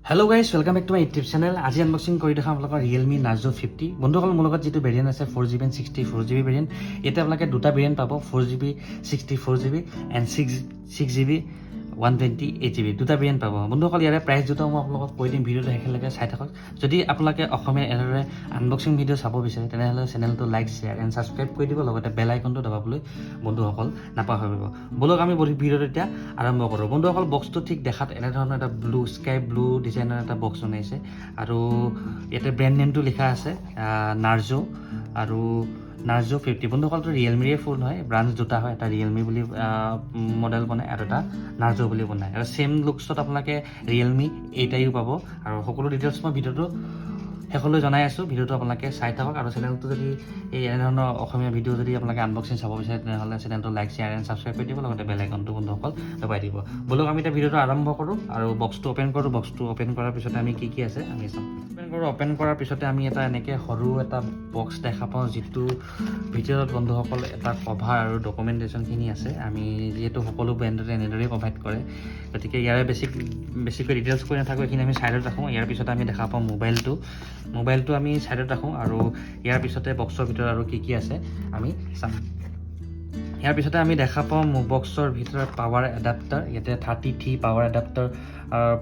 Hello guys, welcome back to my YouTube channel. আজি unboxing কৰি দেখাম আপোনালোকৰ Realme Narzo 50 বন্ধুসকল মোৰ লগত যেটো ভেৰিয়েন্ট আছে 4GB and 64GB ভেৰিয়েন্ট এটা আপোনালোকে দুটা ভেৰিয়েন্ট পাব 4GB 64GB and 6GB 128GB দুটা ভেৰিয়েন্ট পাব বন্ধুসকল ইয়াৰে প্ৰাইস দুটা মই আপোনালোকক কৈ দিম ভিডিওটো হেকলৈকে চাই থাকক যদি আপোনালোকে অসমীয়া এনেদৰে আনবক্সিং ভিডিও চাব বিচাৰে তেনেহলে চেনেলটো লাইক শেয়াৰ এণ্ড সাবস্ক্ৰাইব কৰি দিব লগতে বেল আইকনটো দবাবলৈ বন্ধুসকল নাপাহৰিব বলক আমি ভিডিওটো এতিয়া আৰম্ভ কৰোঁ বন্ধুসকল বক্সটো ঠিক দেখাত এনে ধৰণৰ এটা ব্লু স্কাই ব্লু ডিজাইনৰ এটা বক্স বনাইছে আৰু ইয়াতে ব্ৰ্যান্ড নেমটো লিখা আছে Narzo আৰু Narzo 50 বন্ধুসকলটো Realme এৰ ফোন হয় ব্ৰাঞ্চ দুটা হয় এটা Realme বুলি মডেল বনায় আৰু এটা Narzo বুলি বনায় আৰু সেম লুকছত আপোনালোকে Realme এইটাইও পাব আৰু সকলো ডিটেইলছ মই ভিডিওটো হেকলৈ জনাই আছো ভিডিওটো আপোনালোকে চাই থাকক আৰু চেনেলটো যদি এই এনে ধৰণৰ অসমীয়া ভিডিও যদি আপোনালোকে আনবক্সিং চাব বিচাৰে তেনেহলে চেনেলটো লাইক শেয়াৰ এণ্ড সাবস্ক্ৰাইব কৰি দিব লগতে বেল আইকনটো বন্ধুসকল দবাই দিব বলক আমি এটা ভিডিওটো আৰম্ভ কৰোঁ আৰু বক্সটো ওপেন কৰোঁ বক্সটো ওপেন কৰাৰ পিছতে আমি কি আছে আমি চাম ওপেন কৰাৰ পিছতে আমি এটা এনেকে সৰু এটা বক্স দেখা পাওঁ যেটো ভিতৰত বন্ধুসকল এটা কভাৰ আৰু ডকুমেন্টেশনখিনি আছে আমি যেটো সকলো ব্ৰ্যান্ডৰে এনেদৰে প্ৰভাইড কৰে গতিকে ইয়াৰে বেছিকৈ ডিটেইলছ কৰি নাথাকো এখিনি আমি সাইডত ৰাখোঁ ইয়াৰ পিছতে আমি দেখা পাওঁ মোবাইলটো আমি সাইডত ৰাখোঁ আৰু ইয়াৰ পিছতে বক্সৰ ভিতৰত আৰু কি আছে আমি চাম ইয়াৰ পিছতে আমি দেখা পাওঁ বক্সৰ ভিতৰত পাৱাৰ এডাপ্টাৰ ইয়াতে 33 পাৱাৰ এডাপ্টাৰ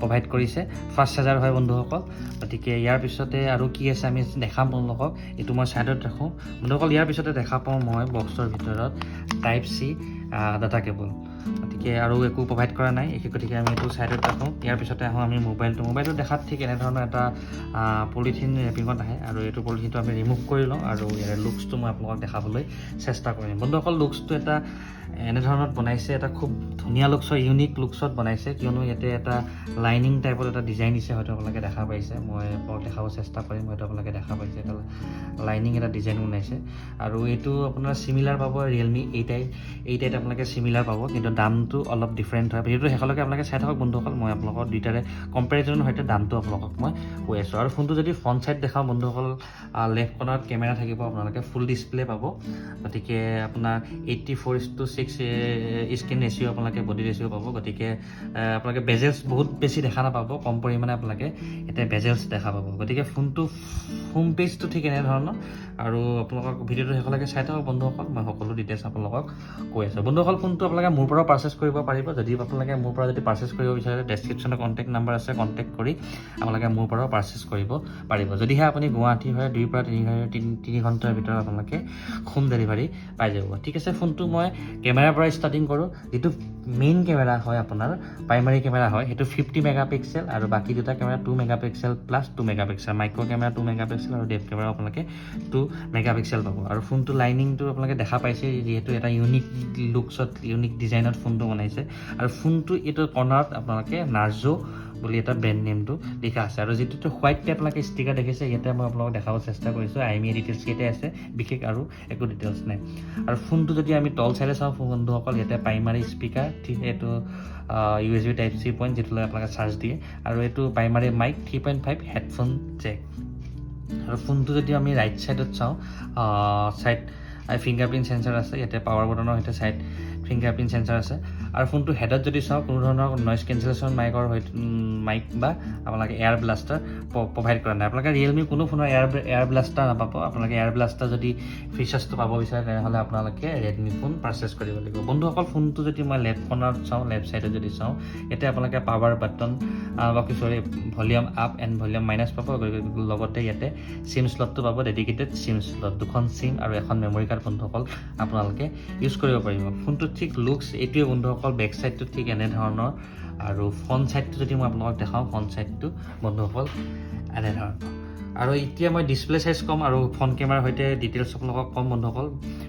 প্ৰভাইড কৰিছে ফাষ্ট চাৰ্জাৰ হয় বন্ধুসকল গতিকে ইয়াৰ পিছতে আৰু কি আছে আমি দেখাম আপোনালোকক এটো মই সাইডত ৰাখোঁ বন্ধুসকল ইয়াৰ পিছতে দেখা পাওঁ মই বক্সৰ ভিতৰত টাইপ C ডাটা কেবল গতিকে আৰু একো প্ৰভাইড কৰা নাই গতিকে আমি এটো সাইডত ৰাখোঁ ইয়াৰ পিছতে আহোঁ আমি মোবাইলটো দেখাত ঠিক এনে ধৰণৰ এটা পলিথিন ৰেপিঙত আহে আৰু এটো পলিথিনটো আমি ৰিমুভ কৰি লওঁ আৰু ইয়াৰ লুকছটো মই আপোনালোকক দেখাবলৈ চেষ্টা কৰিম বন্ধুসকল লুকছটো এটা এনে ধৰণত বনাইছে এটা খুব ধুনীয়া লুকছৰ ইউনিক লুকছত বনাইছে কিয়নো ইয়াতে এটা লাইনিং টাইপৰ এটা ডিজাইন দিছে হয়তো আপোনালোকে দেখা পাইছে মই দেখাব চেষ্টা কৰিম হয়তো আপোনালোকে দেখা পাইছে এটা লাইনিং এটা ডিজাইন বনাইছে আৰু এটো আপোনাৰ সিমিলাৰ পাব Realme এইটাইত আপোনালোকে সিমিলাৰ পাব কিন্তু দামটো অলপ ডিফাৰেন্ট হয় ভিডিওটো হেকলৈকে আপোনালোকে চাই থাকক বন্ধুসকল মই আপোনালোকক দুইটাৰে কম্পেৰিজন হৈতে দামটো আপোনালোকক মই কৈ আছো আৰু ফোনটো যদি ফ্ৰন্ট সাইড দেখাও বন্ধুসকল লেফট কৰ্নাৰত কেমেৰা থাকিব আপোনালোকে ফুল ডিসপ্লে পাব গতিকে আপোনাৰ 84:6 স্ক্ৰীন ৰেচিও আপোনালোকে বডি ৰেচিও পাব গতিকে আপোনালোকে বেজেলছ বহুত বেছি দেখা নাপাব কম পৰিমাণে আপোনালোকে এটা বেজেলছ দেখা পাব গতিকে ফোনটো হোম পেজটো ঠিক এনে ধৰণৰ আৰু আপোনালোকক ভিডিওটো হেকলৈকে চাই থাকক বন্ধুসকল মই সকলো ডিটেইলছ আপোনালোকক কৈ আছো বন্ধুসকল ফোনটো আপোনালোকে মোৰ পৰা পাৰচেজ কৰিব পাৰিব যদি আপোনালোকে মোৰ পৰা যদি পাৰচেজ কৰিব বিচাৰে ডেসক্ৰিপচনত কন্টাক্ট নাম্বাৰ আছে কন্টাক্ট কৰি আপোনালোকে মোৰ পৰা পাৰচেজ কৰিব পাৰিব যদিহে আপুনি গুৱাহাটী হয় 2 পৰা 3 ঘণ্টাৰ ভিতৰত আপোনালোকে হোম ডেলিভাৰী পাই যাব ঠিক আছে ফোনটো মই কেমেৰাৰ পৰা ষ্টাৰ্টিং কৰোঁ যেটো মেইন কেমেৰা হয় আপোনাৰ প্ৰাইমাৰী কেমেৰা হয় হেতু 50 মেগাপিক্সেল আৰু বাকি দুটা camera 2 megapixel plus 2 megapixel micro camera 2 megapixel আৰু ডেপ কেমেৰা আপোনালোকে 2 মেগাপিক্সেল পাব আৰু ফোনটো লাইনিংটো আপোনালোকে দেখা পাইছে যেহেতু এটা ইউনিক লুকছত ইউনিক ডিজাইনত ফোনটো বনাইছে আৰু ফোনটো এটো কৰ্নাৰত আপোনালোকে Narzo বুলি এটা ব্ৰ্যান্ড নেমটো লিখা আছে আৰু যেটো হোৱাইট টেপ লাগে ষ্টিকাৰ দেখিছে ইয়াতে মই আপোনালোকক দেখাব চেষ্টা কৰিছো আইমি ডিটেইলছ কেতে আছে বিশেষ আৰু একো ডিটেইলছ নাই আৰু ফোনটো যদি আমি তল চাইলে চাওঁ বন্ধুসকল ইয়াতে প্ৰাইমাৰী স্পিকাৰ ঠিক এটো USB টাইপ C পইণ্ট যেটো আপোনালোকে চাৰ্জ দিয়ে আৰু এটো প্ৰাইমাৰী মাইক 3.5 হেডফোন জেক আৰু ফোনটো যদি আমি ৰাইট সাইডত চাওঁ সাইড ফিংগাৰপ্ৰিন্ট সেন্সৰ আছে ইয়াতে পাৱাৰ বটনৰ হেতে সাইড ফিংগাৰপ্ৰিন্ট সেন্সৰ আছে আৰু ফোনটো হেডত যদি চাওঁ কোনো ধৰণৰ নয়েজ কেনসেলেশন মাইকৰ মাইক বা আপোনালোকে এয়াৰ ব্লাষ্টাৰ প্ৰভাইড কৰা নাই আপোনালোকে Realme কোনো ফোনৰ এয়াৰ ব্লাষ্টাৰ নাপাব আপোনালোকে এয়াৰ ব্লাষ্টাৰ যদি ফিচাৰ্ছটো পাব বিচাৰে তেনেহলে আপোনালোকে Redmi ফোন পাৰচেজ কৰিব লাগিব বন্ধুসকল ফোনটো যদি মই লেফট কৰ্নাৰত চাওঁ লেফট সাইডত যদি চাওঁ এতে আপোনালোকে পাৱাৰ বাটন বাকি সৰি volume up and volume minus পাব লগতে ইয়াতে সিম স্লটটো পাব ডেডিকেটেড সিম স্লট দুখন সিম আৰু এখন মেমৰি কাৰ্ড বন্ধুসকল আপোনালোকে ইউজ কৰিব পাৰিব ফোনটো ঠিক লুকছ এইটোৱে বন্ধুসকল বেক সাইডটো ঠিক এনে ধৰণৰ আৰু ফ্ৰন্ট সাইডটো যদি মই আপোনালোকক দেখাওঁ ফ্ৰন্ট সাইডটো বন্ধুসকল এনে ধৰণৰ আৰু এতিয়া মই ডিসপ্লে সাইজ কম আৰু ফ্ৰন্ট কেমেৰাৰ হৈতে ডিটেইলছ আপোনালোকক কম বন্ধুসকল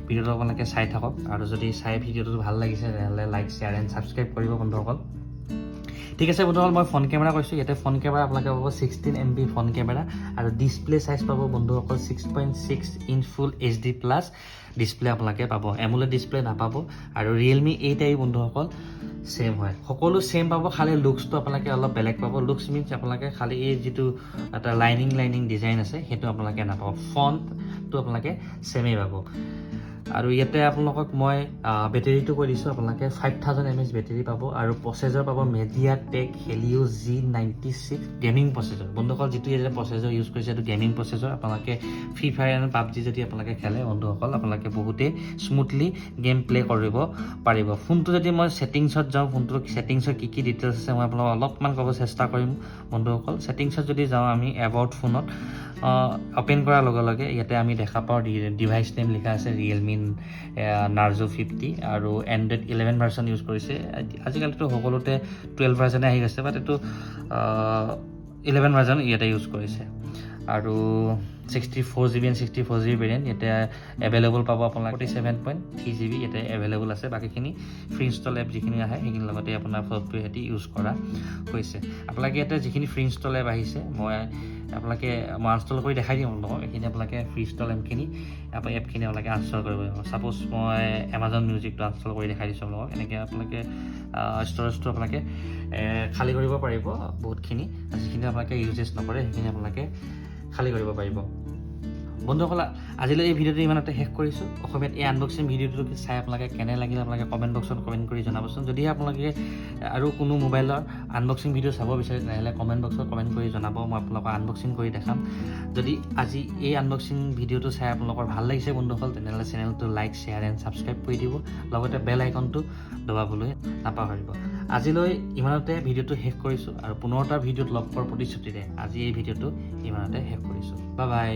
ভিডিওটো আপোনালোকে চাই থাকক আৰু যদি চাই ভিডিওটো ভাল লাগিছে তেনেহলে লাইক শেয়াৰ এণ্ড সাবস্ক্ৰাইব কৰিব বন্ধুসকল ঠিক আছে বন্ধুসকল মই ফ্ৰন্ট কেমেৰা কৈছো ইয়াতে ফ্ৰন্ট কেমেৰা আপোনালোকে পাব 16 MB ফ্ৰন্ট কেমেৰা আৰু ডিসপ্লে সাইজ পাব বন্ধুসকল 6.6 ইঞ্চ ফুল HD প্লাস ডিসপ্লে আপোনালোকে পাব এমোলেড ডিসপ্লে নাপাব আৰু Realme এইটাই বন্ধুসকল সেম হয় সকলো সেম পাব খালি লুকছটো আপোনালোকে অলপ বেলেগ পাব লুকছ মিন্স আপোনালোকে খালি এই যেটো এটা লাইনিং ডিজাইন আছে হেতু আপোনালোকে নাপাব ফন্টটো আপোনালোকে সেমে পাব আৰু ইয়াতে আপোনালোকক মই বেটেৰীটো কৈ দিছোঁ আপোনালোকে 5000 mAh বেটেৰী পাব আৰু প্ৰচেছৰ পাব MediaTek Helio G96 gaming processor বন্ধুসকল যিটো ইয়াতে প্ৰচেছৰ ইউজ কৰিছে এইটো গেমিং প্ৰচেছৰ আপোনালোকে ফ্ৰী ফায়াৰ আৰু পাবজি যদি আপোনালোকে খেলে বন্ধুসকল আপোনালোকে বহুতেই স্মুথলি গেম প্লে কৰিব পাৰিব ফোনটো যদি মই ছেটিংছত যাওঁ ফোনটোৰ ছেটিংছৰ কি কি ডিটেইলছ আছে মই আপোনালোকক অলপমান ক'ব চেষ্টা কৰিম বন্ধুসকল ছেটিংছত যদি যাওঁ আমি এবাউট ফোনত ওপেন কৰাৰ লগে লগে ইয়াতে আমি দেখা পাওঁ ডিভাইচ নেম লিখা আছে Realme Narzo 50 আৰু Android 11 ভাৰ্চন ইউজ কৰিছে আজিকালিতো সকলোতে 12 ভাৰ্চনে আহি গৈছে বাট এইটো 11 ভাৰ্চন ইয়াতে ইউজ কৰিছে আৰু 64GB and 64GB ভেৰিয়েণ্ট ইয়াতে এভেইলেবল পাব আপোনালোক 47.3GB ইয়াতে এভেইলেবল আছে বাকীখিনি ফ্ৰী ইনষ্টল এপ যিখিনি আহে সেইখিনিৰ লগতে আপোনাৰ ফটোটো ইয়াতে ইউজ কৰা হৈছে আপোনালোকে ইয়াতে যিখিনি ফ্ৰী ইনষ্টল এপ আহিছে মই ইনষ্টল কৰি দেখাই দিম আপোনালোকক এইখিনি আপোনালোকে ফ্ৰী ইনষ্টল এপখিনি আপোনালোকে ইনষ্টল কৰিব লাগিব ছাপ'জ মই এমাজন মিউজিকটো ইনষ্টল কৰি দেখাই দিছোঁ আপোনালোকক এনেকৈ আপোনালোকে ষ্ট'ৰেজটো আপোনালোকে খালী কৰিব পাৰিব বহুতখিনি যিখিনি আপোনালোকে ইউজেছ নকৰে সেইখিনি আপোনালোকে খালী কৰিব পাৰিব বন্ধুসকল আজিলৈ এই ভিডিঅ'টো ইমানতে শেষ কৰিছোঁ অসমীয়াত এই আনবক্সিং ভিডিঅ'টো চাই আপোনালোকে কেনে লাগিল আপোনালোকে কমেণ্ট বক্সত কমেণ্ট কৰি জনাবচোন যদিহে আপোনালোকে আৰু কোনো মোবাইলৰ আনবক্সিং ভিডিঅ' চাব বিচাৰে তেনেহ'লে কমেণ্ট বক্সত কমেণ্ট কৰি জনাব মই আপোনালোকক আনবক্সিং কৰি দেখাম যদি আজি এই আনবক্সিং ভিডিঅ'টো চাই আপোনালোকৰ ভাল লাগিছে বন্ধুসকল তেনেহ'লে চেনেলটো লাইক শ্বেয়াৰ এণ্ড ছাবস্ক্ৰাইব কৰি দিব লগতে বেল আইকনটো দবাবলৈ নাপাহৰিব আজিলৈ ইমানতে ভিডিঅ'টো শেষ কৰিছোঁ আৰু পুনৰ এটা ভিডিঅ'ত লগ পোৱাৰ প্ৰতিশ্ৰুতিৰে আজি এই ভিডিঅ'টো ইমানতে শেষ কৰিছোঁ বাই বাই